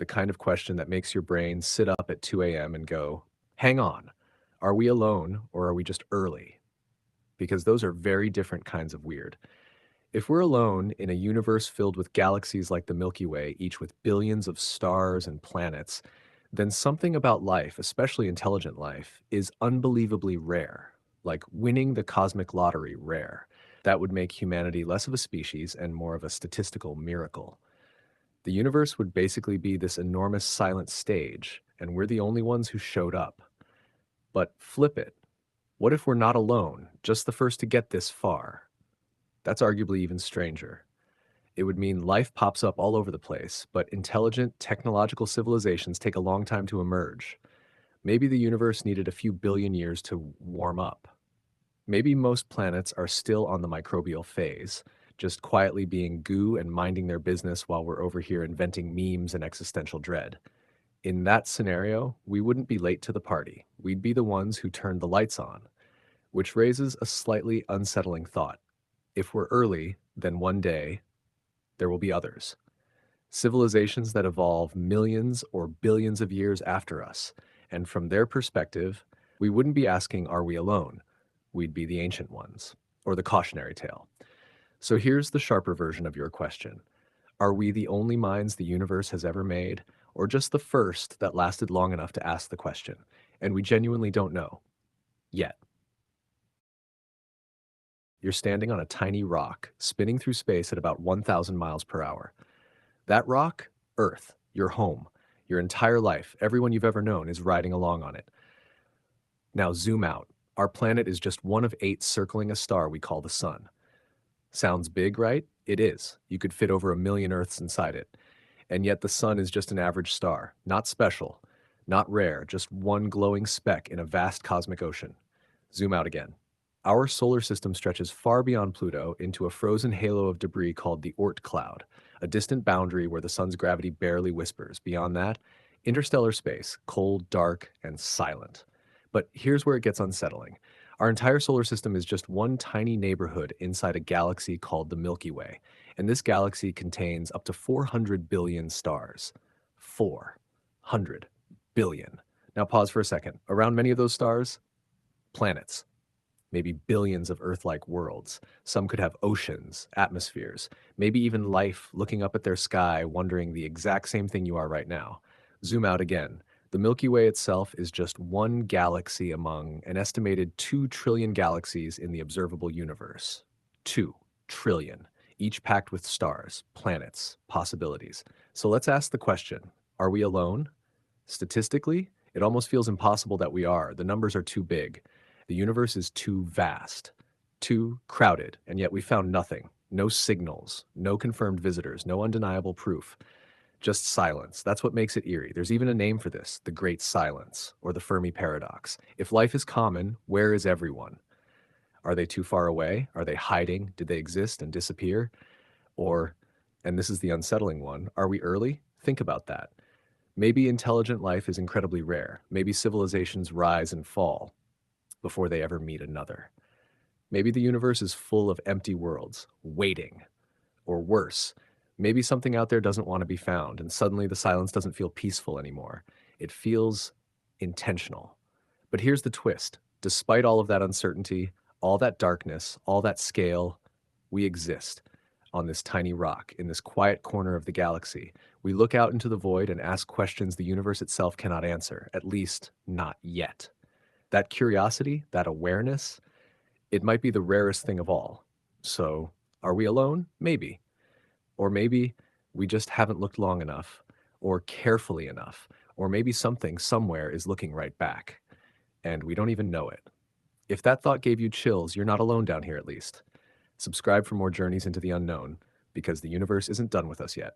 the kind of question that makes your brain sit up at 2 a.m. and go, hang on, are we alone or are we just early? Because those are very different kinds of weird. If we're alone in a universe filled with galaxies like the Milky Way, each with billions of stars and planets, then something about life, especially intelligent life, is unbelievably rare, like winning the cosmic lottery rare. That would make humanity less of a species and more of a statistical miracle. The universe would basically be this enormous silent stage, and we're the only ones who showed up. But flip it. What if we're not alone, just the first to get this far? That's arguably even stranger. It would mean life pops up all over the place, but intelligent technological civilizations take a long time to emerge. Maybe the universe needed a few billion years to warm up. Maybe most planets are still on the microbial phase, just quietly being goo and minding their business while we're over here inventing memes and existential dread. In that scenario, we wouldn't be late to the party. We'd be the ones who turned the lights on, which raises a slightly unsettling thought. If we're early, then one day there will be others. Civilizations that evolve millions or billions of years after us. And from their perspective, we wouldn't be asking, are we alone? We'd be the ancient ones, or the cautionary tale. So here's the sharper version of your question. Are we the only minds the universe has ever made, or just the first that lasted long enough to ask the question? And we genuinely don't know. Yet. You're standing on a tiny rock, spinning through space at about 1,000 miles per hour. That rock, Earth, your home, your entire life, everyone you've ever known is riding along on it. Now zoom out. Our planet is just one of 8 circling a star we call the Sun. Sounds big, right? It is. You could fit over 1 million Earths inside it. And yet the Sun is just an average star, not special, not rare, just one glowing speck in a vast cosmic ocean. Zoom out again. Our solar system stretches far beyond Pluto into a frozen halo of debris called the Oort cloud, a distant boundary where the sun's gravity barely whispers. Beyond that, interstellar space, cold, dark, and silent. But here's where it gets unsettling. Our entire solar system is just one tiny neighborhood inside a galaxy called the Milky Way, and this galaxy contains up to 400 billion stars. 400 billion. Now pause for a second. Around many of those stars, planets. Maybe billions of Earth-like worlds. Some could have oceans, atmospheres, maybe even life looking up at their sky, wondering the exact same thing you are right now. Zoom out again. The Milky Way itself is just one galaxy among an estimated 2 trillion galaxies in the observable universe. 2 trillion, each packed with stars, planets, possibilities. So let's ask the question, are we alone? Statistically, it almost feels impossible that we are. The numbers are too big. The universe is too vast, too crowded, and yet we found nothing. No signals, no confirmed visitors, no undeniable proof. Just silence. That's what makes it eerie. There's even a name for this, the Great Silence, or the Fermi Paradox. If life is common, where is everyone? Are they too far away? Are they hiding? Did they exist and disappear? Or, and this is the unsettling one, are we early? Think about that. Maybe intelligent life is incredibly rare. Maybe civilizations rise and fall before they ever meet another. Maybe the universe is full of empty worlds, waiting. Or worse, maybe something out there doesn't want to be found, and suddenly the silence doesn't feel peaceful anymore. It feels intentional. But here's the twist. Despite all of that uncertainty, all that darkness, all that scale, we exist on this tiny rock, in this quiet corner of the galaxy. We look out into the void and ask questions the universe itself cannot answer, at least not yet. That curiosity, that awareness, it might be the rarest thing of all. So, are we alone? Maybe. Or maybe we just haven't looked long enough, or carefully enough, or maybe something somewhere is looking right back, and we don't even know it. If that thought gave you chills, you're not alone down here at least. Subscribe for more journeys into the unknown, because the universe isn't done with us yet.